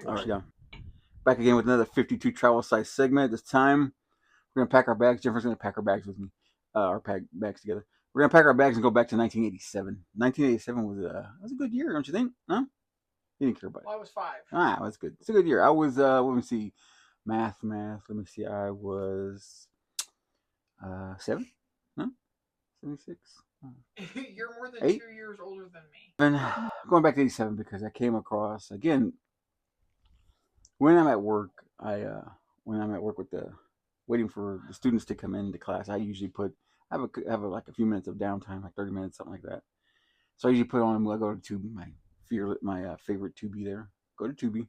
All right, yeah. Back again with another 52 travel size segment. This time, we're going to pack our bags. Jennifer's going to pack our bags with me, our bags together. We're going to pack our bags and go back to 1987. 1987 was a good year, don't you think? No? You didn't care about it. Well, I was 5. Ah, that's good. It's a good year. I was, let me see, math. Let me see. I was 7? No? 76? You're more than 8? 2 years older than me. And going back to 87 because I came across, again, when I'm at work, when I'm at work with the waiting for the students to come into class, I usually like a few minutes of downtime, like 30 minutes, something like that. So I usually put on I go to Tubi, my favorite Tubi there. Go to Tubi,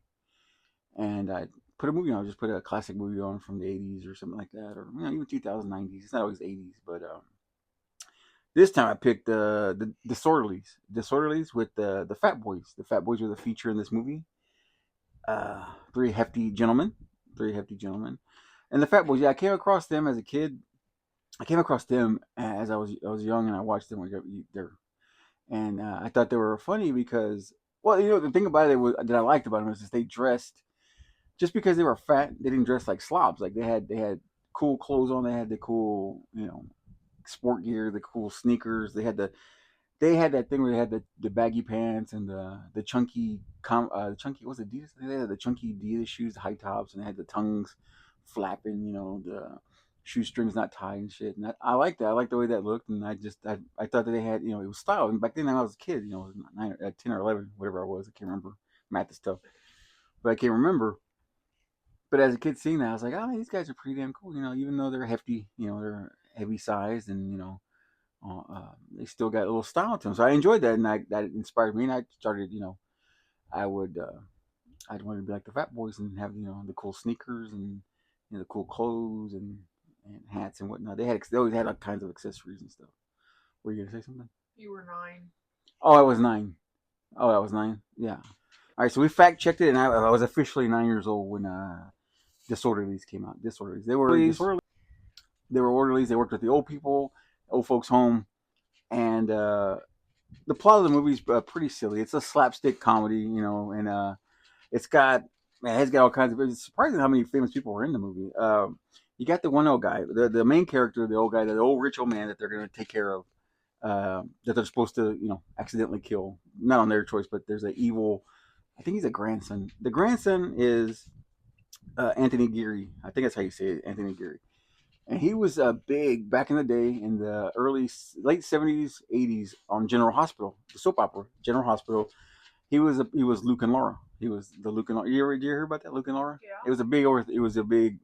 and I put a movie on. Just put a classic movie on from the 80s or something like that, or even 2090s. It's not always 80s, but this time I picked the Disorderlies with the Fat Boys. The Fat Boys were the feature in this movie. Uh, three hefty gentlemen, three hefty gentlemen, and the Fat Boys. Yeah, I came across them as a kid. I came across them as I was young, and I watched them. They're and I thought they were funny because, well, the thing about it that I liked about them is they dressed just because they were fat. They didn't dress like slobs. Like they had cool clothes on. They had the cool sport gear, the cool sneakers. They had that thing where they had the baggy pants and the chunky what's Adidas? They had the chunky Adidas shoes, the high tops, and they had the tongues flapping, the shoestrings not tied and shit. And I like that. I like the way that looked, and I thought that they had it was style. And back then when I was a kid, it was 10 or 11, whatever I was. I can't remember. Math is tough, but I can't remember. But as a kid seeing that, I was like, oh, these guys are pretty damn cool. Even though they're hefty, they're heavy sized, and they still got a little style to them. So I enjoyed that, and that inspired me. And I started, I would, I'd want to be like the Fat Boys and have the cool sneakers and the cool clothes and hats and whatnot. They always had all kinds of accessories and stuff. Were you gonna say something? You were 9. Oh, I was 9. Oh, I was 9. Yeah. All right. So we fact checked it, and I was officially 9 years old when Disorderlies came out. Disorderlies. They were orderlies. They worked with the old people, old folks' home, and the plot of the movie is pretty silly. It's a slapstick comedy, and it's got it's got all kinds of. It's surprising how many famous people were in the movie. You got the one old guy, the main character, the old guy, the old rich old man that they're going to take care of, that they're supposed to accidentally kill, not on their choice, but there's an evil. I think he's a grandson. The grandson is Anthony Geary. I think that's how you say it, Anthony Geary. And he was big back in the day in the late 70s, 80s on General Hospital, the soap opera General Hospital. He was Luke and Laura. He was the Luke and Laura. Did you hear about that, Luke and Laura? Yeah. It was a big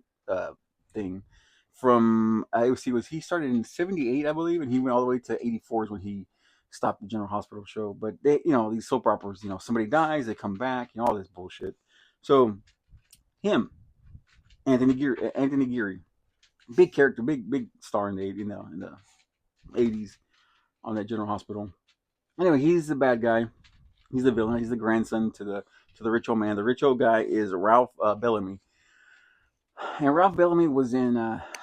thing. From he started in '78, I believe, and he went all the way to '84 is when he stopped the General Hospital show. But these soap operas, somebody dies, they come back, all this bullshit. So him, Anthony Geary, big character, big star in the '80s on that General Hospital. Anyway, he's the bad guy. He's the villain. He's the grandson to the rich old man. The rich old guy is Ralph Bellamy, and Ralph Bellamy was in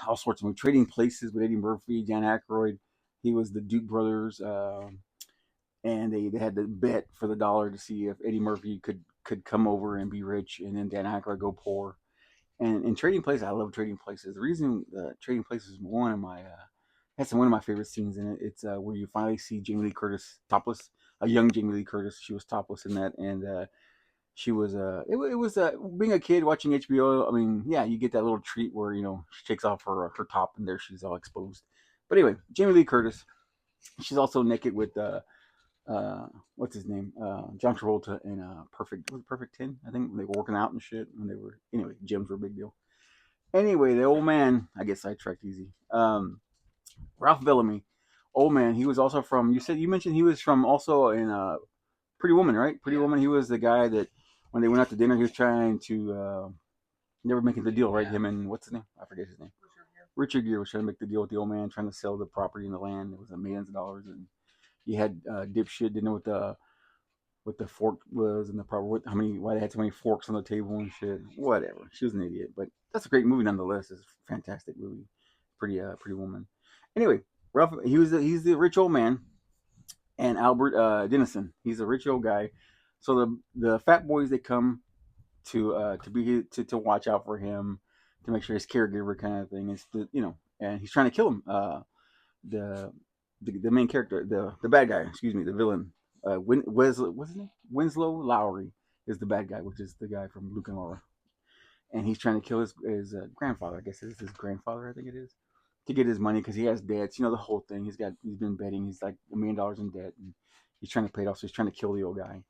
all sorts of movies, Trading Places with Eddie Murphy, Dan Aykroyd. He was the Duke brothers, and they had to bet for the dollar to see if Eddie Murphy could come over and be rich, and then Dan Aykroyd go poor. And in Trading Places, I love Trading Places. The reason Trading Places is one of my favorite scenes in it. It's where you finally see Jamie Lee Curtis topless, a young Jamie Lee Curtis. She was topless in that, and she was it was being a kid watching HBO. I mean, yeah, you get that little treat where she takes off her top and there she's all exposed. But anyway, Jamie Lee Curtis. She's also naked with uh, what's his name? John Travolta in Perfect 10. I think they were working out and shit. And they were anyway. Gyms were a big deal. Anyway, the old man. I get sidetracked easy. Ralph Bellamy, old man. He was also from. You mentioned he was from also in Pretty Woman, right? Pretty Yeah. Woman. He was the guy that when they went out to dinner, he was trying to. They were making the deal, right? Yeah. Him and what's his name? I forget his name. Richard Gere was trying to make the deal with the old man, trying to sell the property and the land. It was millions of dollars, and he had dipshit didn't know what the fork was and the proper why they had so many forks on the table and shit. Whatever. She was an idiot, but that's a great movie nonetheless. It's a fantastic movie. Pretty Woman. Anyway, Ralph. He's the rich old man, and Albert Dennison. He's a rich old guy. So the Fat Boys, they come to be to watch out for him, to make sure his caregiver kind of thing. It's the and he's trying to kill him. The the main character, the bad guy, excuse me, the villain, what's his name? Winslow Lowry is the bad guy, which is the guy from Luke and Laura, and he's trying to kill his grandfather. I guess it's his grandfather. I think it is, to get his money because he has debts. The whole thing. He's been betting. He's like $1 million in debt, and he's trying to pay it off. So he's trying to kill the old guy,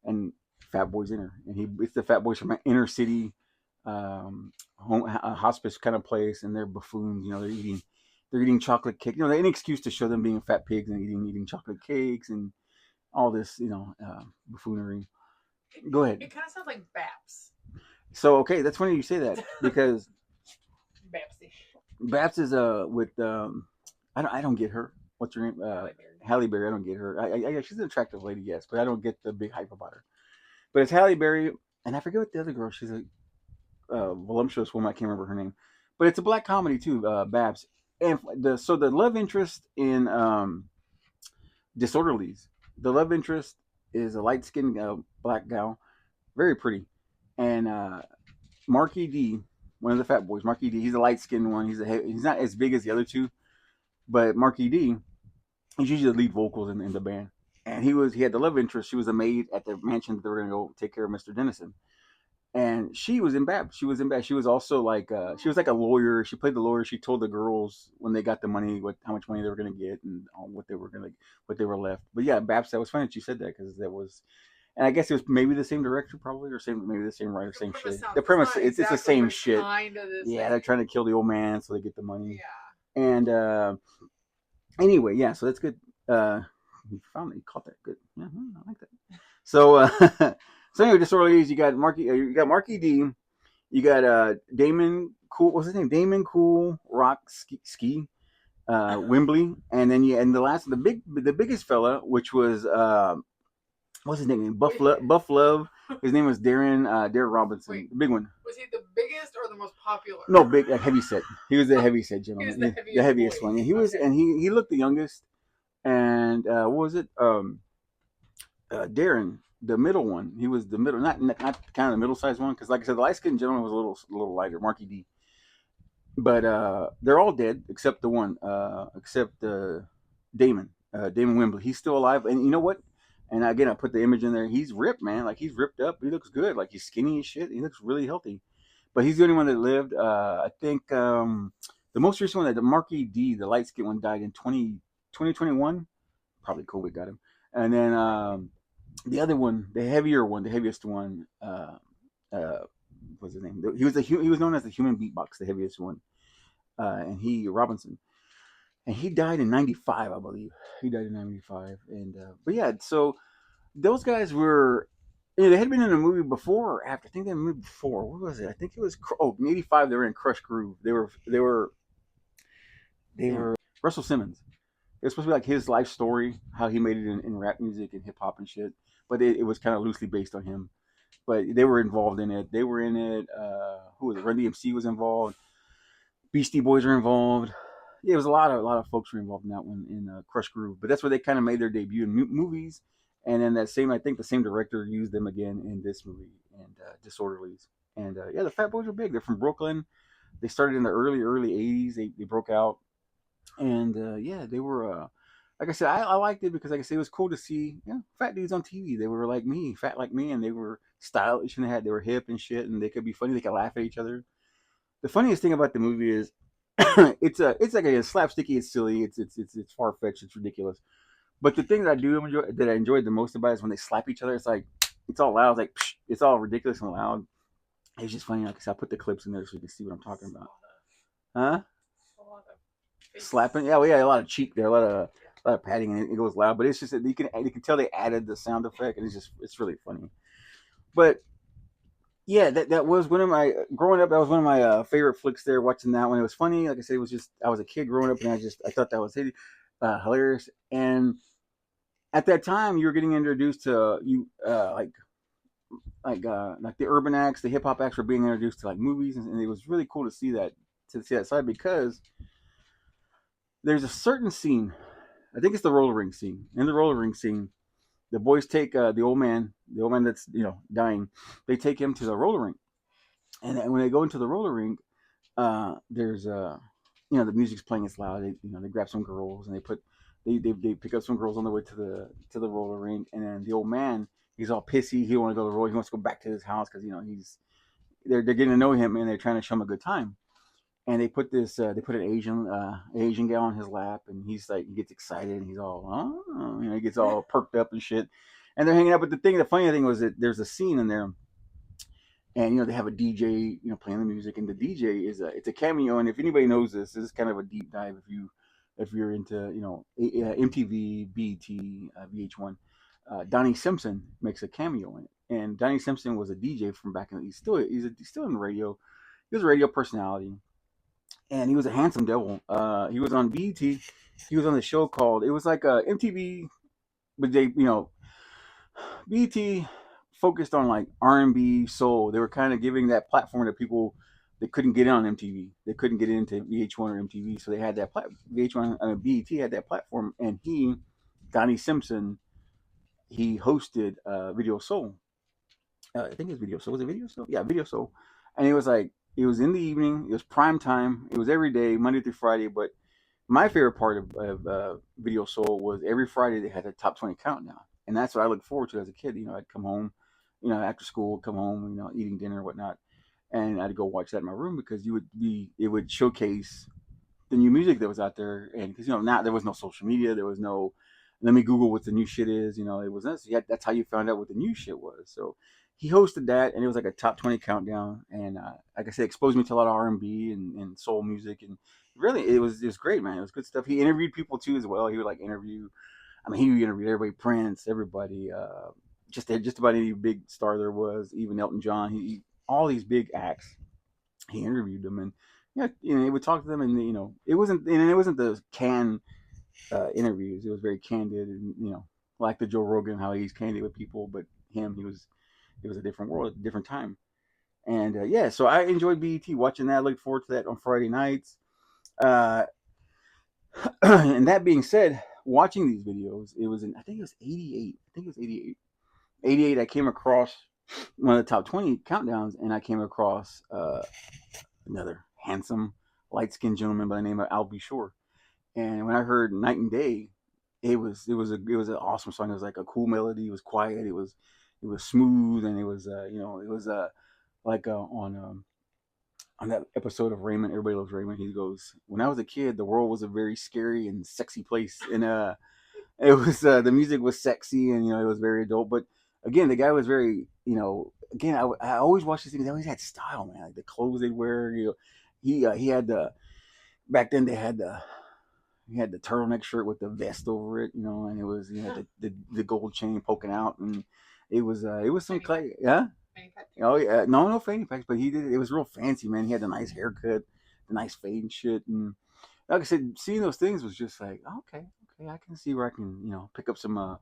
and Fat Boy's in her, and it's the Fat Boys from an inner city home a hospice kind of place, and they're buffoons. They're eating chocolate cake. Any excuse to show them being fat pigs and eating chocolate cakes and all this buffoonery. Go ahead. It kind of sounds like Baps. So okay, that's funny you say that because Bapsy. Babs is with I don't get her. What's her name? Halle Berry. I don't get her. She's an attractive lady, yes, but I don't get the big hype about her. But it's Halle Berry, and I forget what the other girl. She's a voluptuous woman. I can't remember her name, but it's a black comedy too. Babs, and the love interest in Disorderlies. The love interest is a light skinned black gal, very pretty, and Marky D, one of the Fat Boys. Marky D, he's a light skinned one. He's not as big as the other two, but Marky D, he's usually the lead vocals in the band. And he had the love interest. She was a maid at the mansion that they were gonna go take care of Mr. Dennison. And she was in Bab. She was in Bab. She was also like she was like a lawyer. She played the lawyer. She told the girls when they got the money how much money they were gonna get and what they were left. But yeah, Babs. That was funny that you said that because that was, and I guess it was maybe the same director probably or maybe the same writer, same shit. The premise it's the same shit. Yeah, they're trying to kill the old man so they get the money. Yeah. And anyway, yeah, so that's good. You caught that good. Yeah, I like that. So so anyway, Disorderlies, you got Marky D, you got Damon Cool. What's his name? Damon Cool Rock Ski Wembley, and then the biggest fella, which was what's his name? Buff Love. His name was Darren Robinson. Wait, the big one. Was he the biggest or the most popular? No, big heavy set. He was the heavy set gentleman. He was the heaviest one. Yeah, he was, and he looked the youngest. And what was it? Darren, the middle one. He was the middle, not kind of the middle sized one, because like I said, the light skinned gentleman was a little lighter, Marky D. But they're all dead except the one, except Damon, Damon Wembley. He's still alive, and you know what? And again, I put the image in there. He's ripped, man. Like he's ripped up. He looks good. Like he's skinny as shit. He looks really healthy. But he's the only one that lived. I think the most recent one, the Marky D, the light skinned one, died in 2021. Probably COVID got him. And then the other one, the heaviest one, what's his name? He was known as the human beatbox, the heaviest one, and Robinson, and he died in '95, I believe. He died in '95, and but yeah, so those guys were. They had been in a movie before or after. I think they were in a movie before. What was it? I think it was in '85. They were in Crush Groove. They were Russell Simmons. It was supposed to be like his life story, how he made it in rap music and hip hop and shit. But it was kind of loosely based on him. But they were involved in it. They were in it. Who was it? Run DMC was involved. Beastie Boys are involved. Yeah, it was a lot of folks were involved in that one in Crush Groove. But that's where they kind of made their debut in movies. And then I think the same director used them again in this movie and Disorderlies. And yeah, the Fat Boys are big. They're from Brooklyn. They started in the early '80s. They broke out, and yeah, they were. Like I said, I liked it because, like I said, it was cool to see fat dudes on TV. They were like me, fat like me, and they were stylish and they were hip and shit, and they could be funny. They could laugh at each other. The funniest thing about the movie is it's like a slapsticky. It's silly. It's far fetched. It's ridiculous. But the thing that I enjoyed the most about it is when they slap each other. It's all loud. It's like psh, it's all ridiculous and loud. It's just funny. Like I said, I put the clips in there so you can see what I'm talking about. Huh? Slapping? Yeah, well, yeah, a lot of cheek there, a lot of padding, and it goes loud. But it's just that you can tell they added the sound effect, and it's really funny. But yeah, that was one of my growing up. That was one of my favorite flicks. There, watching that one, it was funny. Like I said, it was just I was a kid growing up, and I thought that was hilarious. And at that time, you were getting introduced to like the urban acts, the hip hop acts were being introduced to like movies, and it was really cool to see that side because there's a certain scene. I think it's the roller ring scene. In the roller ring scene, the boys take the old man that's dying. They take him to the roller rink, and then when they go into the roller rink, there's the music's playing, it's loud. They grab some girls and they pick up some girls on the way to the roller rink, and then the old man, he's all pissy. He don't want to go to the roller. He wants to go back to his house because he's they're getting to know him and they're trying to show him a good time. And they put an Asian guy on his lap, and he's like, he gets excited and he's all, he gets all perked up and shit. And they're hanging out. But the funny thing was that there's a scene in there, and they have a DJ, playing the music, and the DJ it's a cameo. And if anybody knows this is kind of a deep dive if you're into MTV, BET, VH1. Donnie Simpson makes a cameo in it, and Donnie Simpson was a DJ from back in the. He's still in the radio. He was a radio personality, and he was a handsome devil. He was on BET. He was on the show called, it was like MTV, but BET focused on like R&B, soul. They were kind of giving that platform to people that couldn't get in on MTV. They couldn't get into VH1 or MTV, so they had that VH1. BET had that platform, and Donnie Simpson, he hosted Video Soul. I think it was Video Soul. Was it Video Soul? Yeah, Video Soul. And it was like, it was in the evening. It was prime time. It was every day, Monday through Friday. But my favorite part of Video Soul was every Friday they had a top 20 countdown, and that's what I looked forward to as a kid. I'd come home, after school, come home, eating dinner or whatnot, and I'd go watch that in my room because it would showcase the new music that was out there. And because now there was no social media, there was no, let me Google what the new shit is. It was not, so that's how you found out what the new shit was. So he hosted that, and it was like a top 20 countdown, and like I said, exposed me to a lot of R&B and soul music, and really it was great, man. It was good stuff. He interviewed people too as well. He would like interview, I mean, he interviewed everybody, Prince, everybody, just about any big star there was, even Elton John. All these big acts, he interviewed them, and he would talk to them, and it wasn't the canned interviews. It was very candid, and like the Joe Rogan, how he's candid with people, but it was a different world, a different time. And yeah, so I enjoyed BET watching that. I look forward to that on Friday nights. Uh, and that being said, watching these videos, it was I think it was 88. I think it was 88. 88, I came across one of the top 20 countdowns, and I came across another handsome, light skinned gentleman by the name of Albie Shore. And when I heard Night and Day, it was an awesome song. It was like a cool melody. It was quiet. It was smooth, and it was like on that episode of Raymond, Everybody Loves Raymond. He goes, "When I was a kid, the world was a very scary and sexy place, and it was the music was sexy, and it was very adult. But again, the guy was very, again, I always watch these things. They always had style, man. Like the clothes they wear. He had the back then they had the he had the turtleneck shirt with the vest over it, and it was the gold chain poking out, and it was some Fanny pack. clay, yeah. Fanny pack. Oh yeah, no fanny packs, but he did it. It was real fancy, man. He had the nice haircut, the nice fade and shit, and like I said, seeing those things was just like, okay, okay, I can see where I can, pick up some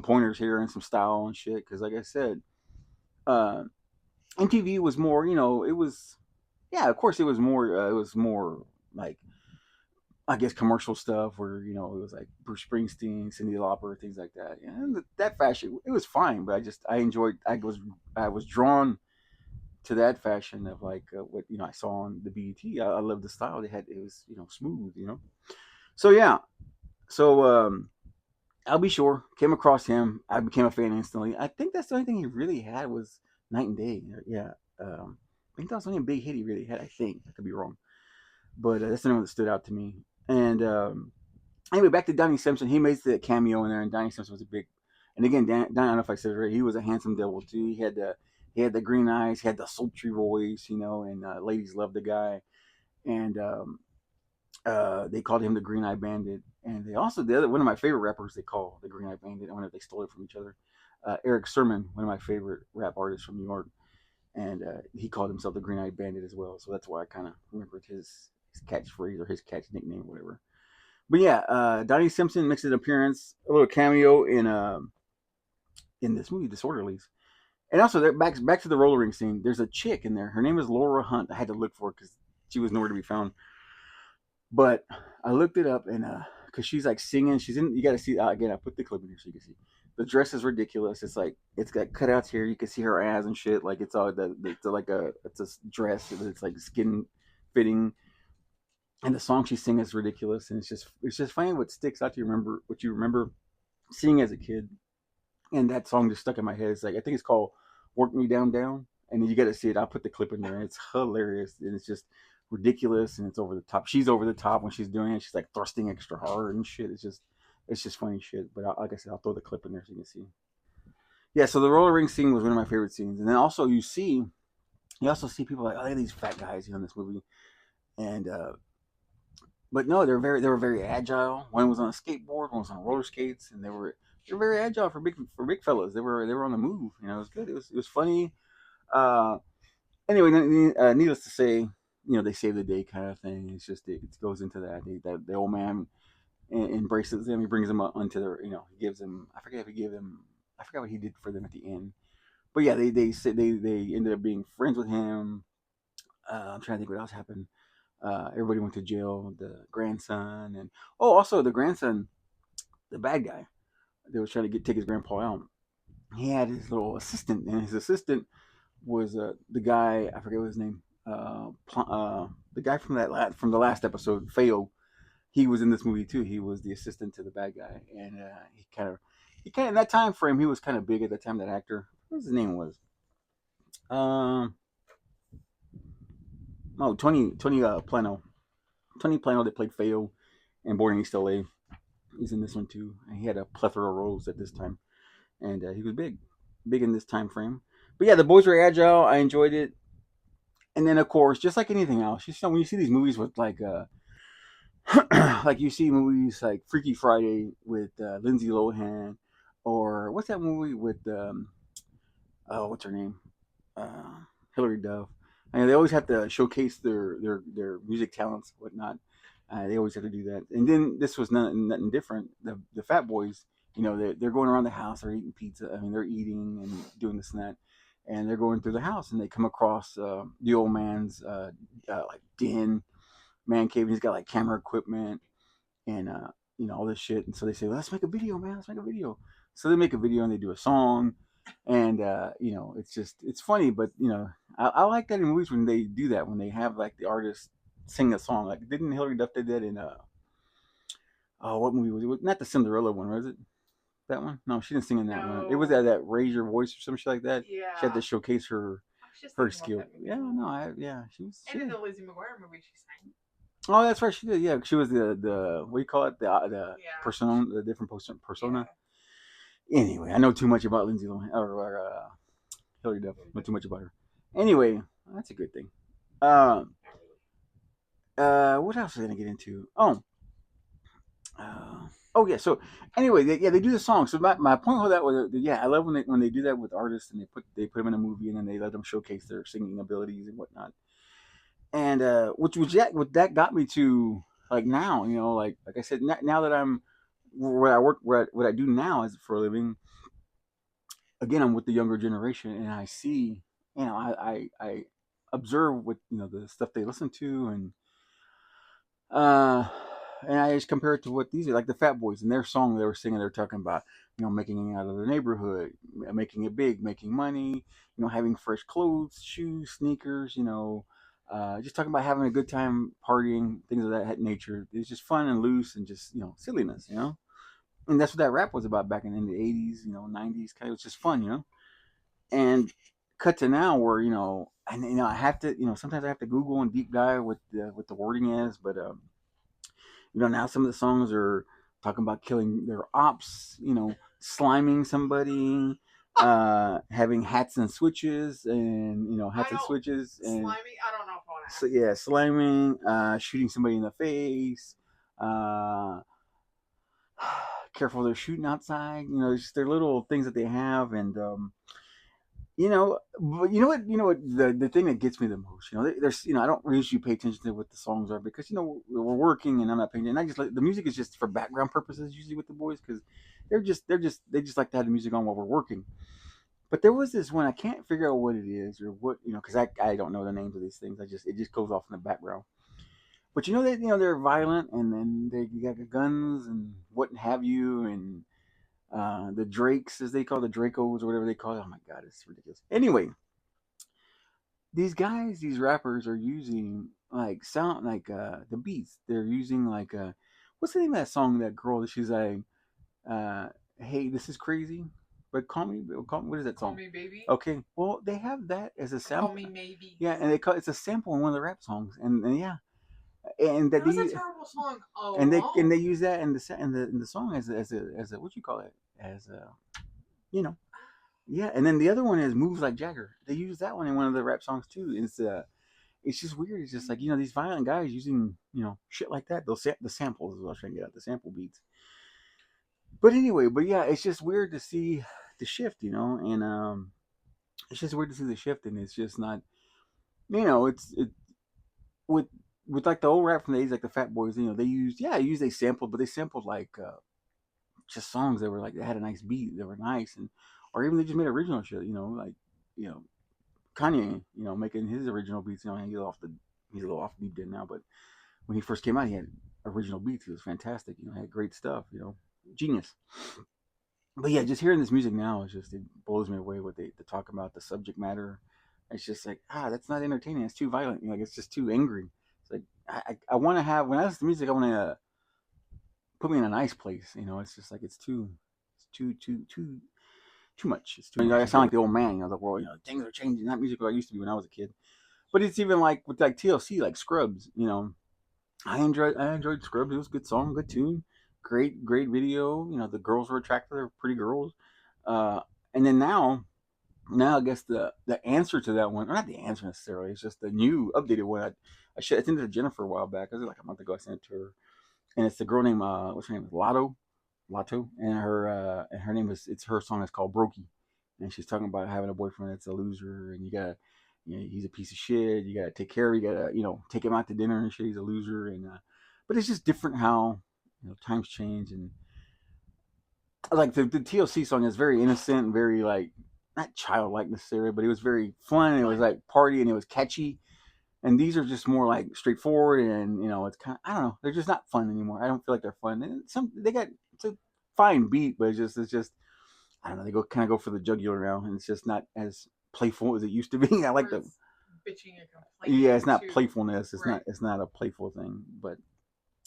pointers here and some style and shit. Because like I said, uh, MTV was more, it was, yeah, of course, it was more like, I guess, commercial stuff where it was like Bruce Springsteen, Cyndi Lauper, things like that. Yeah, and that fashion, it was fine, but I enjoyed. I was drawn to that fashion of like what I saw on the BET. I love the style they had. It was smooth. So yeah. So I'll be sure came across him. I became a fan instantly. I think that's the only thing he really had was Night and Day. Yeah. I think that was the only big hit he really had. I think I could be wrong, but that's the one that stood out to me. And anyway, back to Donnie Simpson. He made the cameo in there, and Donnie Simpson was a big. And again, I don't know if I said it right. He was a handsome devil too. He had the green eyes. He had the sultry voice, and ladies loved the guy. And they called him the Green Eye Bandit. And they also the other one of my favorite rappers they call the Green Eye Bandit. I wonder if they stole it from each other. Eric Sermon, one of my favorite rap artists from New York, and he called himself the Green Eye Bandit as well. So that's why I kind of remembered his catchphrase or his catch nickname, or whatever. But yeah, Donnie Simpson makes an appearance, a little cameo in this movie, Disorderlies. And also, back to the roller ring scene. There's a chick in there. Her name is Laura Hunt. I had to look for it because she was nowhere to be found. But I looked it up, and because she's like singing, she's in. You got to see again. I put the clip in here so you can see. The dress is ridiculous. It's like it's got cutouts here. You can see her ass and shit. Like it's all it's like a dress. It's like skin fitting, and the song she's singing is ridiculous. And it's just funny what sticks out to you. Remember what you remember seeing as a kid, and that song just stuck in my head. It's like I think it's called "Work Me Down Down," and you got to see it. I'll put the clip in there. It's hilarious, and it's just ridiculous, and it's over the top. She's over the top when she's doing it. She's like thrusting extra hard and shit. It's just funny shit. But like I said, I'll throw the clip in there so you can see. Yeah, so the roller ring scene was one of my favorite scenes, and then also you also see people like, oh, look at these fat guys, in this movie, and but no, they were very agile. One was on a skateboard, one was on roller skates, and they were very agile for big fellas. They were on the move. It was good. It was funny. Uh, anyway, needless to say, they save the day kind of thing. It's just it goes into that. That the old man embraces them. He brings them onto their. He gives them. I forget if he gave them. I forgot what he did for them at the end. But yeah, they said they ended up being friends with him. I'm trying to think what else happened. Everybody went to jail. The grandson and also the grandson, the bad guy. They was trying to take his grandpa out. He had his little assistant, and his assistant was the guy. I forget what his name. The guy from the last episode, Feo. He was in this movie too. He was the assistant to the bad guy, and he kind of in that time frame he was kind of big at the time. That actor, what his name was? Um, oh, Tony Plano. Tony Plano that played Feo in Boarding East LA. He's in this one too. And he had a plethora of roles at this time, and he was big in this time frame. But yeah, the boys were agile. I enjoyed it. And then of course, just like anything else, when you see these movies with like like you see movies like Freaky Friday with Lindsay Lohan, or what's that movie with what's her name, uh, Hilary Duff. I mean, they always have to showcase their music talents, whatnot. They always have to do that. And then this was nothing different. The Fat Boys, they're going around the house. They're eating pizza. I mean, they're eating and doing this and that. And they're going through the house, and they come across the old man's like den, man cave. He's got like camera equipment and all this shit. And so they say, well, let's make a video, man. Let's make a video. So they make a video and they do a song, and it's funny, but I like that in movies when they do that, when they have like the artist sing a song. Like didn't Hilary Duff did that in oh, what movie was it? Not the Cinderella one, was it? That one? No, she didn't sing in that one. It was No. that Raise Your Voice or some shit like that. She had to Yeah. showcase her I was just her thinking about skill. that movie. Yeah, no, yeah, she was. And in the Lizzie McGuire movie, she sang. Oh, that's right. She did. Yeah, she was the what do you call it? The Yeah. persona, the different persona. Yeah. Anyway, I know too much about Lindsay Lohan or Hilary Duff. Know too much about her. Anyway, that's a good thing. Um, what else was I gonna get into? Oh yeah. So anyway, they do the song. So my point with that was yeah, I love when they do that with artists and they put them in a movie and then they let them showcase their singing abilities and whatnot. And what that got me to like now, like I said, now that I'm where I work, what I do now is for a living. Again, I'm with the younger generation, and I see, I observe what the stuff they listen to, uh, and I just compare it to what these are like the Fat Boys and their song they were singing. They're talking about making it out of the neighborhood, making it big, making money, having fresh clothes, shoes, sneakers, just talking about having a good time, partying, things of that nature. It's just fun and loose and just silliness, and that's what that rap was about back in the 80s, 90s. Kind of, it was just fun, and cut to now where and I have to sometimes I have to Google and deep dive what the wording is, but now some of the songs are talking about killing their ops, sliming somebody, having hats and switches, and I hats and don't switches, and slimy. I don't know if I want to so ask. yeah, sliming, shooting somebody in the face, uh, careful they're shooting outside. Just their little things that they have, and but you know what the thing that gets me the most, there's I don't usually pay attention to what the songs are because we're working and I'm not paying attention. I just like the music is just for background purposes usually with the boys because they just like to have the music on while we're working. But there was this one I can't figure out what it is or what because I don't know the names of these things. It just goes off in the background. But they're violent and then they got guns and what have you, and The Drakes, as they call the Dracos or whatever they call it. Oh my god, it's ridiculous. Anyway, these guys, these rappers are using like sound like the beats. They're using like what's the name of that song? That girl that she's like, uh, "Hey, this is crazy," but call me. What is that Call song? me baby. Okay, well they have that as a Or call sample. me maybe. Yeah, and they call it's a sample in one of the rap songs, and yeah, and that That was a they terrible song and they alone. use that in the song as a what you call it as a you know yeah, and then the other one is "Moves Like Jagger." They use that one in one of the rap songs too. It's just weird. It's just like these violent guys using shit like that. The samples is what I was trying to get at, the sample beats. But anyway, but yeah, it's just weird to see the shift, and it's just weird to see the shift, and it's just not, it's with with like the old rap from the '80s, like the Fat Boys. They sampled, but they sampled like just songs that were like they had a nice beat, they were nice, and or even they just made original shit, like you know Kanye, making his original beats. He's a little off deep end now, but when he first came out, he had original beats. He was fantastic. Had great stuff. Genius. But yeah, just hearing this music now it blows me away what they talk about the subject matter. It's just like that's not entertaining. It's too violent. Like it's just too angry. It's like I want to have when I listen to music, I want to put me in a nice place. It's just like it's too much. It's too much. I sound like the old man. The world. Things are changing. Not music like I used to be when I was a kid. But it's even like with like TLC, like Scrubs. I enjoyed Scrubs. It was a good song, good tune, great video. The girls were attractive. They were pretty girls. Uh, and then now I guess the answer to that one, or not the answer necessarily, it's just the new updated one. I sent it to Jennifer a while back. I was like a month ago. I sent it to her, and it's the girl named what's her name? Lotto, and her name is it's her song is called Brokey, and she's talking about having a boyfriend that's a loser, and you gotta, he's a piece of shit. You gotta take care of. You gotta, take him out to dinner and shit. He's a loser, and but it's just different how times change, and like the TLC song is very innocent, very like not childlike necessarily, but it was very fun. It was Fun. like party, and it was catchy. And these are just more like straightforward, and it's kind of I don't know. They're just not fun anymore. I don't feel like they're fun. And they got it's a fine beat, but it's just I don't know. They go for the jugular now, and it's just not as playful as it used to be. I like Where the it's bitching and yeah. complaining It's not to playfulness. It's right. not a playful thing. But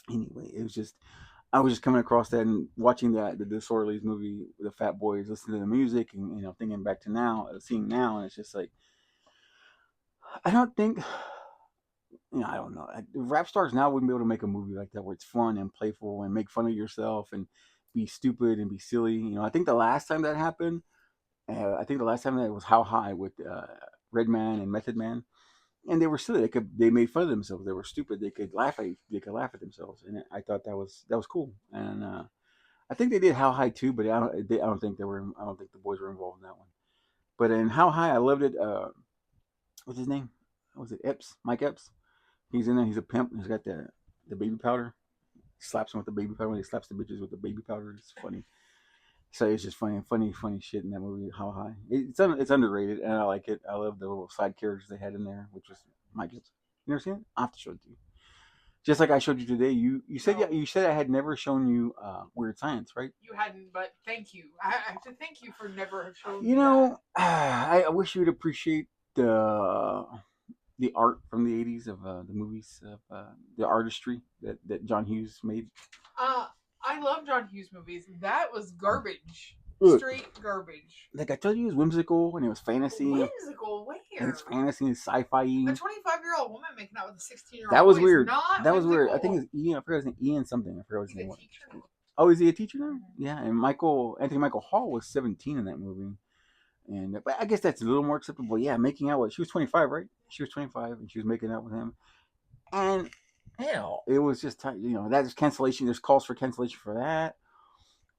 anyway, it was just I was just coming across that and watching the Disorderlies movie, the Fat Boys, listening to the music, and thinking back to now, seeing now, and it's just like I don't think I don't know. Rap stars now wouldn't be able to make a movie like that where it's fun and playful and make fun of yourself and be stupid and be silly. I think the last time that happened, I think the last time that was How High with Redman and Method Man, and they were silly. They made fun of themselves. They were stupid. They could laugh at themselves, and I thought that was cool. And I think they did How High too, but I don't think I don't think the boys were involved in that one. But in How High, I loved it. What's his name? Was it Epps? Mike Epps? He's in there. He's a pimp. He's got the baby powder. He slaps him with the baby powder. When he slaps the bitches with the baby powder, it's funny. So it's just funny shit in that movie. How High? It's underrated, and I like it. I love the little side characters they had in there, which was Mike Epps. You never seen it? I have to show it to you. Just like I showed you today. You said No, you said I had never shown you Weird Science, right? you hadn't, but thank you. I have to thank you for never showing You me that. know, I wish you would appreciate the art from the '80s of the movies of the artistry that John Hughes made. Uh, I love John Hughes movies. That was garbage. Look, Straight garbage. like I told you, it was whimsical and it was fantasy Whimsical, and it's where? fantasy and A sci-fi. 25-year-old woman making out with a 16-year-old That boy was is weird. not That was weird. I think whimsical. it's Ian. I forgot his name. Ian something. I forgot his He's a name was. teacher. Oh, is he a teacher now? Mm-hmm. Yeah. And Anthony Michael Hall was 17 in that movie. And but I guess that's a little more acceptable. Yeah, making out with she was 25, right? She was 25 and she was making out with him. And hell, it was just that's cancellation. There's calls for cancellation for that.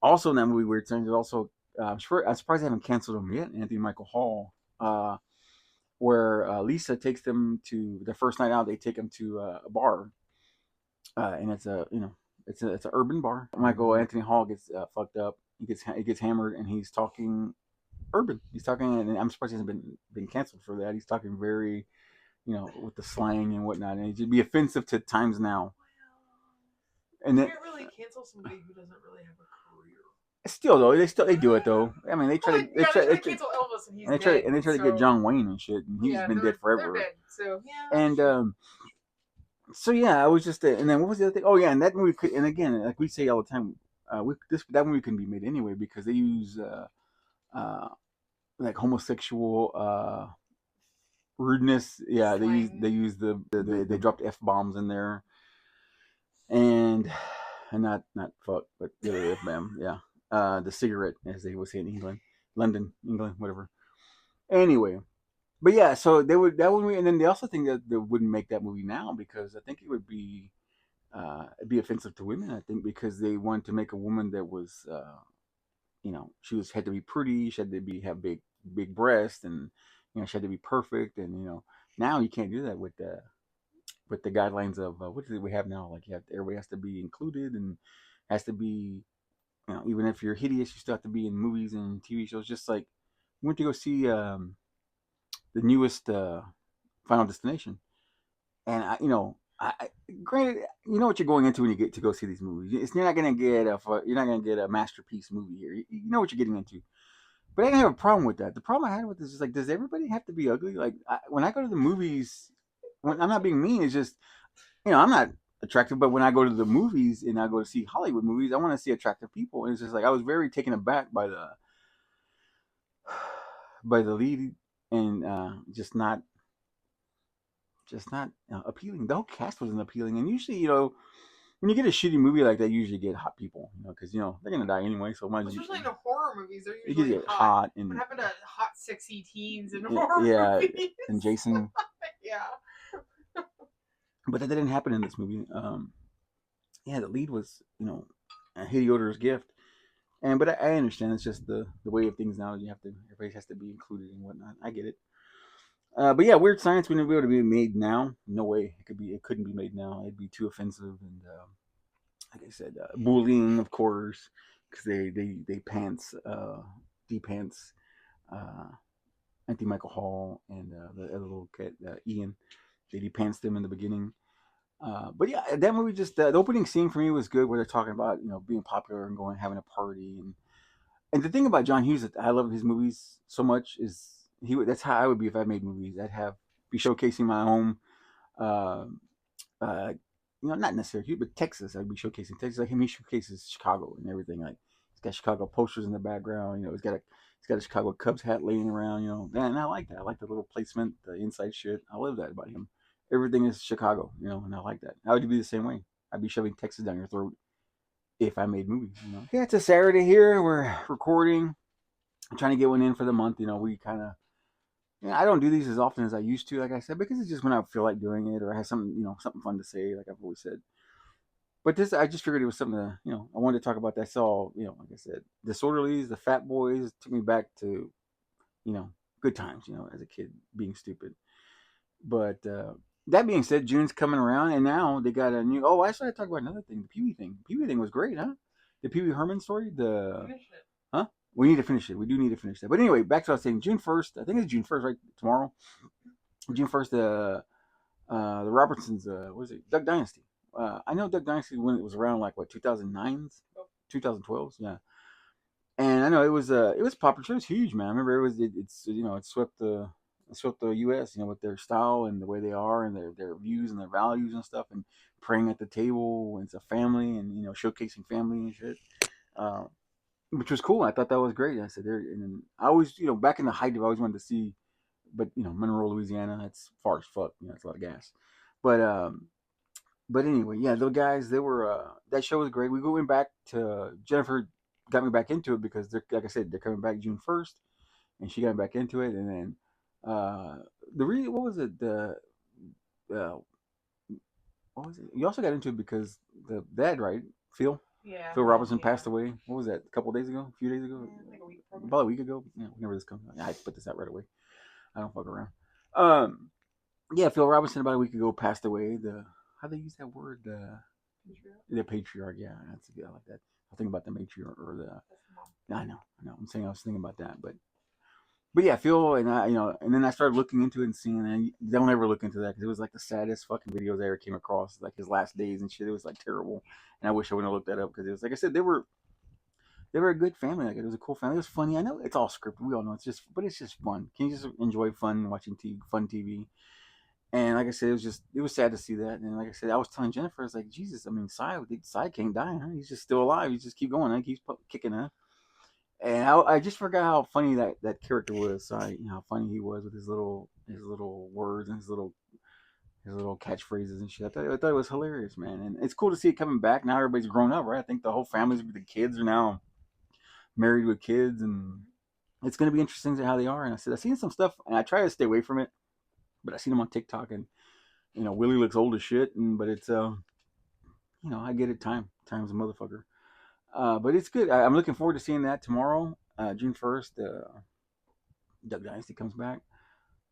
Also in that movie, Weird Science, is also I'm surprised they haven't canceled him yet. Anthony Michael Hall, where Lisa takes them to the first night out. They take him to a bar, and it's a it's an urban bar. Michael Anthony Hall gets fucked up. He gets hammered, and he's talking urban. He's talking, and I'm surprised he hasn't been canceled for that. He's talking very with the slang and whatnot, and it'd be offensive to times now. You And then can't really cancel somebody who doesn't really have a career. Still though, they do it though. I mean, they try Well, to yeah, they're trying to cancel Elvis and he's dead. and they try to get So John Wayne and shit, and he's yeah, been dead they're forever. dead. So yeah, that's And true. so yeah, I was just and then what was the other thing? Oh yeah, and that movie could, and again, like we say all the time, that movie couldn't be made anyway because they use uh like homosexual rudeness. Yeah, Slang. they use they dropped f bombs in there, and not fuck, but the other f bomb. Yeah, the cigarette as they would say in England, London, England, whatever. Anyway, but yeah, so they would that would, and then they also think that they wouldn't make that movie now because I think it would be it'd be offensive to women. I think because they wanted to make a woman that was she was had to be pretty, she had to be have big breasts, and she had to be perfect, and now you can't do that with the guidelines of what do we have now? Like everybody has to be included and has to be even if you're hideous, you still have to be in movies and TV shows. Just like we went to go see the newest Final Destination, and I granted, you know what you're going into when you get to go see these movies. You're not gonna get you're not gonna get a masterpiece movie here. You know what you're getting into. But I didn't have a problem with that. The problem I had with this is like, does everybody have to be ugly? Like when I go to the movies, when I'm not being mean, it's just I'm not attractive. But when I go to the movies and I go to see Hollywood movies, I want to see attractive people. And it's just like I was very taken aback by the lead and just not appealing. The whole cast wasn't appealing, and usually, when you get a shitty movie like that, you usually get hot people, because they're gonna die anyway. So might as Especially in the horror movies, they're you usually get hot. hot What and happened to hot, sexy teens in horror yeah, movies? and Jason, Yeah. but that didn't happen in this movie. Yeah, the lead was Hidiotor's gift, and but I understand it's just the way of things now. You have to everybody has to be included and whatnot. I get it. But yeah, Weird Science wouldn't be able to be made now. No way. It couldn't be made now. It'd be too offensive and like I said, bullying, of course, because they pants D pants uh, Anthony Michael Hall and the other little kid Ian. They D pants them in the beginning. But yeah, that movie just the opening scene for me was good, where they're talking about being popular and going having a party, and the thing about John Hughes that I love his movies so much is that's how I would be if I made movies. I'd have be showcasing my home. Uh, uh, not necessarily here, but Texas. I'd be showcasing Texas. Like him, he showcases Chicago and everything. Like he's got Chicago posters in the background. He's got a Chicago Cubs hat laying around. And I like that. I like the little placement, the inside shit. I love that about him. Everything is Chicago, and I like that. I would be the same way. I'd be shoving Texas down your throat if I made movies. Yeah, it's a Saturday here. We're recording. I'm trying to get one in for the month. We kind of I don't do these as often as I used to, like I said, because it's just when I feel like doing it or I have something, something fun to say, like I've always said. But this, I just figured it was something I wanted to talk about. That I saw, like I said, Disorderlies, the Fat Boys took me back to, you know, good times, as a kid being stupid. But that being said, June's coming around, and now they got a new. Oh, actually, I talk about another thing. The Pee Wee thing. Pee Wee thing was great, huh? The Pee Wee Herman story. The Finish it. huh? We need to finish it. We do need to finish that. But anyway, back to what I was saying. June 1st. I think it's June 1st, right? Tomorrow. June 1st. The Robertsons. What is it? Duck Dynasty. I know Duck Dynasty when it was around like what 2009s, 2012s. Yeah. And I know it was popular. It was huge, man. I remember it swept the U.S. With their style and the way they are and their views and their values and stuff, and praying at the table and it's a family and showcasing family and shit, uh, which was cool. I thought that was great. I said there, and then I always back in the height of I always wanted to see, but Monroe, Louisiana, that's far as fuck. It's a lot of gas, but anyway, yeah, those guys, they were that show was great. We went back to Jennifer got me back into it because they're like I said, they're coming back June 1st, and she got me back into it. And then what was it? The uh, what was it? You also got into it because the dad, right? Phil Yeah. Phil Well, Robertson yeah. passed away. What was that? A couple days ago? A few days ago? Like a week ago. About a week ago? Yeah, whenever this comes out. I put this out right away. I don't fuck around. Um, yeah, Phil Robinson about a week ago passed away. How they use that word? The patriarch. Yeah, that's good. I like that. I think about the matriarch or the. I know. I'm saying I was thinking about that, but yeah, Phil and I, and then I started looking into it and seeing, and don't ever look into that because it was like the saddest fucking videos I ever came across, like his last days and shit. It was like terrible, and I wish I would have looked that up because it was like I said, they were a good family. Like it was a cool family. It was funny. I know it's all scripted. We all know it's just, but it's just fun. Can you just enjoy fun watching fun TV? And like I said, it was sad to see that. And like I said, I was telling Jennifer, I was like, Jesus, I mean, Cy can't die, huh? He's just still alive. He just keep going. He keeps kicking, huh? And I just forgot how funny that character was. Cy, you know, how funny he was with his little words and his little catchphrases and shit. I thought it was hilarious, man. And it's cool to see it coming back. Now everybody's grown up, right? I think the whole families with the kids are now married with kids, and it's going to be interesting to how they are. And I said, I've seen some stuff, and I try to stay away from it, but I seen them on TikTok, and you know, Willie looks old as shit, and but it's you know, I get it. Time's a motherfucker. But it's good. I'm looking forward to seeing that tomorrow, June 1st. Duck Dynasty comes back.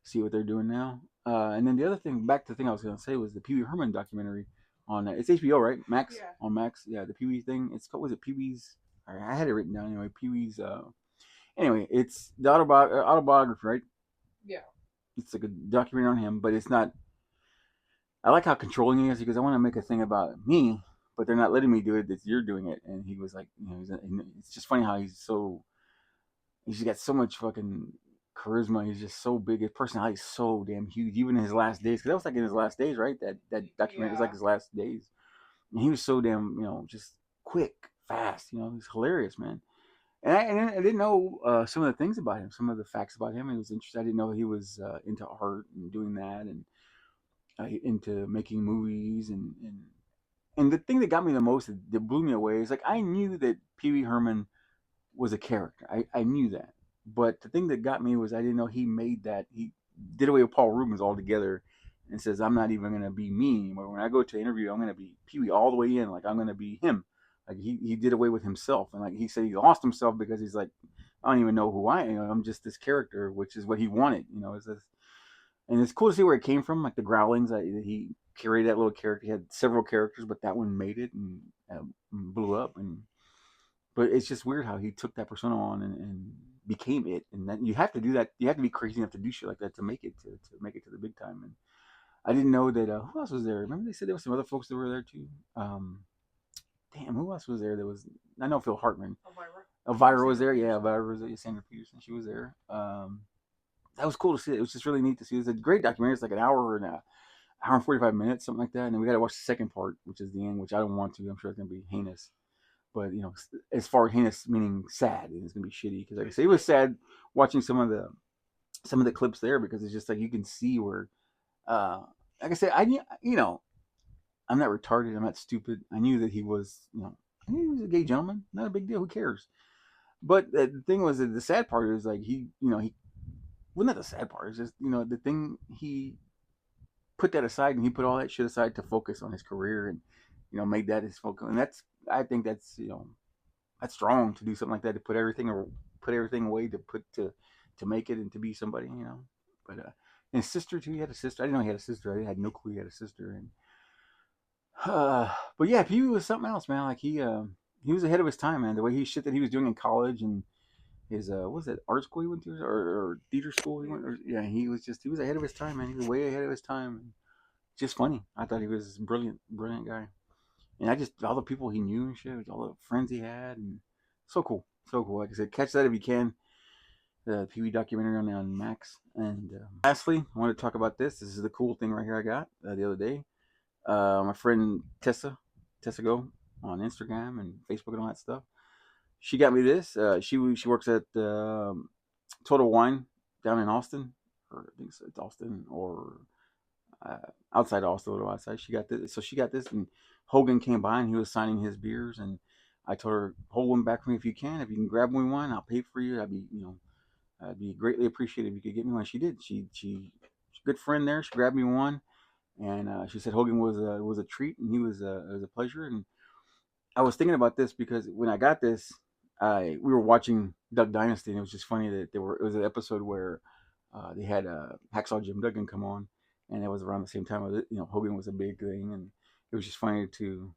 See what they're doing now. And then the other thing, back to the thing I was going to say, was the Pee Wee Herman documentary on it's HBO, right? Max Yeah. on Max. Yeah, the Pee Wee thing. It's called, was it Pee Wee's? I had it written down anyway. Pee Wee's. Anyway, it's the autobiography, right? Yeah. It's like a documentary on him, but it's not. I like how controlling he is because I want to make a thing about me, but they're not letting me do it. It's you're doing it, and he was like, you know, it's just funny how he's got so much fucking charisma. He's just so big. His personality is so damn huge. Even in his last days, because that was like in his last days, right? That documentary was like Yeah. his last days, and he was so damn, you know, just quick, fast. You know, he's hilarious, man. And I didn't know some of the things about him, some of the facts about him. It was interesting. I didn't know he was into art and doing that, and into making movies, and the thing that got me the most, that blew me away, is like I knew that Pee Wee Herman was a character. I knew that. But the thing that got me was I didn't know he made that. He did away with Paul Rubens altogether and says, I'm not even going to be me anymore. When I go to an interview, I'm going to be Pee Wee all the way in. Like, I'm going to be him. Like, he did away with himself. And, like, he said he lost himself because he's like, I don't even know who I am. I'm just this character, which is what he wanted. You know, and it's cool to see where it came from. Like, the Growlings, he carried that little character. He had several characters, but that one made it and blew up. And but it's just weird how he took that persona on and became it. And then you have to do that. You have to be crazy enough to do shit like that to make it to make it to the big time. And I didn't know that. Who else was there? Remember they said there was some other folks that were there too. Damn, who else was there? There was, I know, Phil Hartman. Elvira. Elvira was there. Yeah, Elvira was there. Sandra Peterson, she was there. That was cool to see. It was just really neat to see. It was a great documentary. It's like an hour and 45 minutes, something like that. And then we got to watch the second part, which is the end, which I don't want to. I'm sure it's gonna be heinous. But you know, as far as heinous meaning sad, it's gonna be shitty because like I say, it was sad watching some of the clips there because it's just like you can see where, uh, like I said, you know, I'm not retarded, I'm not stupid. I knew that he was, you know, I knew he was a gay gentleman. Not a big deal. Who cares? But the thing was that the sad part is like he, you know, he well, not the sad part. It's just, you know, the thing, he put that aside and he put all that shit aside to focus on his career and, you know, make that his focus. And that's, I think that's, you know, that's strong to do something like that, to put everything away to make it and to be somebody, you know. But and his sister too. He had a sister. I didn't know he had a sister. I had no clue he had a sister. And but yeah, Pee Wee was something else, man. Like he was ahead of his time, man. The way he shit that he was doing in college and his what was it, art school he went to, or theater school he went. Or, yeah, he was ahead of his time, man. He was way ahead of his time. Just funny. I thought he was a brilliant guy. And I just, all the people he knew and shit, all the friends he had, and so cool, so cool. Like I said, catch that if you can. The Pee Wee documentary on Max. And lastly, I want to talk about this. This is the cool thing right here I got the other day. My friend Tessa Go on Instagram and Facebook and all that stuff. She got me this. She works at Total Wine down in Austin, or I think it's Austin, or uh, outside Austin, a little outside. She got this, so she got this, and Hogan came by and he was signing his beers, and I told her, hold one back for me if you can. If you can grab me one, I'll pay for you. I'd be greatly appreciated if you could get me one. She did. She's a good friend there. She grabbed me one, and she said Hogan was a treat, and it was a pleasure. And I was thinking about this because when I got this, I we were watching Duck Dynasty, and it was just funny that there were it was an episode where they had Hacksaw Jim Duggan come on, and it was around the same time of it. You know, Hogan was a big thing, and it was just funny to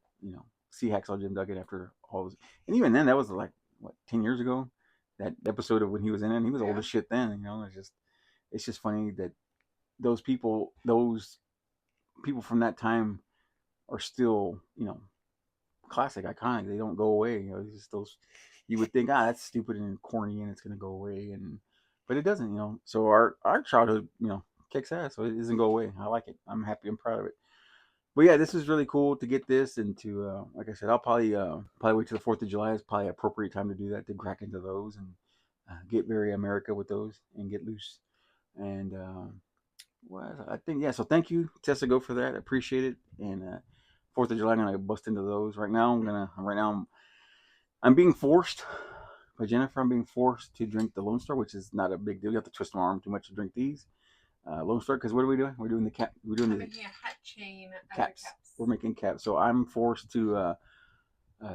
see Hacksaw Jim Duggan after all this. And even then, that was like what 10 years ago. That episode of when he was in it, and he was old Yeah. as shit then. You know, it's just funny that those people from that time are still classic, iconic. They don't go away. You know, it's just those You would think, that's stupid and corny, and it's gonna go away, but it doesn't, So our childhood, kicks ass, so it doesn't go away. I like it. I'm happy. I'm proud of it. But yeah, this is really cool to get this and to, like I said, I'll probably wait till the 4th of July. Is probably an appropriate time to do that, to crack into those and get very America with those and get loose. And well, I think, yeah. So thank you, Tessa, Go, for that. I appreciate it. And 4th of July, I'm gonna bust into those right now. I'm being forced by Jennifer. I'm being forced to drink the Lone Star, which is not a big deal. You have to twist my arm too much to drink these Lone Star, because what are we doing? We're doing the cap. We're doing I'm the making a hat chain out of caps. caps. We're making caps. So I'm forced to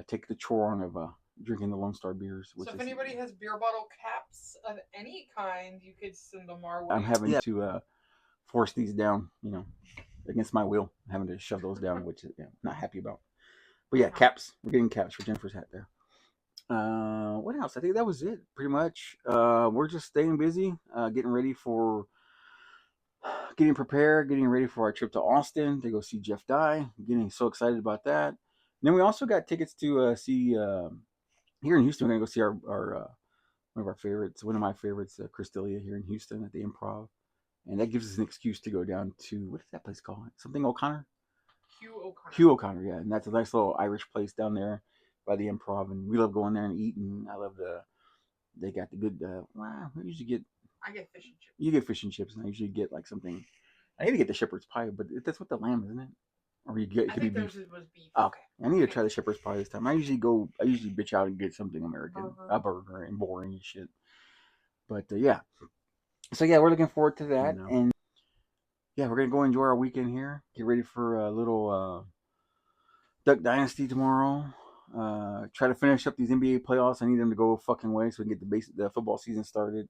take the chore on of drinking the Lone Star beers. So if anybody has beer bottle caps of any kind, you could send them our way. I'm having to force these down, against my will. I'm having to shove those down, which I'm not happy about. But yeah, caps. We're getting caps for Jennifer's hat there. What else? I think that was it, pretty much. We're just staying busy, getting prepared, getting ready for our trip to Austin to go see Jeff Dye. Getting so excited about that. And then we also got tickets to see here in Houston. We're gonna go see our one of our favorites, one of my favorites, Chris D'Elia here in Houston at the Improv, and that gives us an excuse to go down to, what is that place called? Something O'Connor. Hugh O'Connor, yeah, and that's a nice little Irish place down there by the Improv, and we love going there and eating. I love they got the good. We usually get. I get fish and chips. You get fish and chips, and I usually get like something. I need to get the shepherd's pie, but that's with the lamb, isn't it? Or you get it could be beef. Was beef. Oh, okay, I need to try the shepherd's pie this time. I usually bitch out and get something American, a burger, and boring and shit. But yeah, so yeah, we're looking forward to that, and yeah, we're gonna go enjoy our weekend here. Get ready for a little Duck Dynasty tomorrow. Try to finish up these NBA playoffs. I need them to go fucking way so we can get the football season started.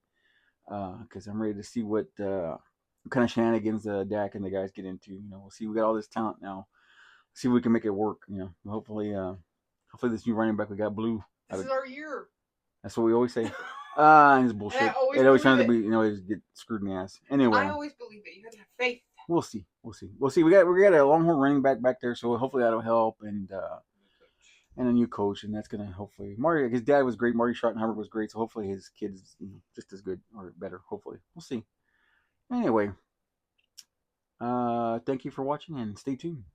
Because I'm ready to see what kind of shenanigans Dak and the guys get into. We'll see. We got all this talent now. See if we can make it work. Hopefully this new running back we got, Blue. This is our year. That's what we always say. It's bullshit. It always trying to be, always get screwed in the ass. Anyway, I always believe it. You have to have faith. We'll see. We got a Longhorn running back there, so hopefully that'll help. And a new coach, and that's gonna hopefully Marty. His dad was great. Marty Schottenheimer was great, so hopefully his kid's just as good or better. Hopefully, we'll see. Anyway, thank you for watching and stay tuned.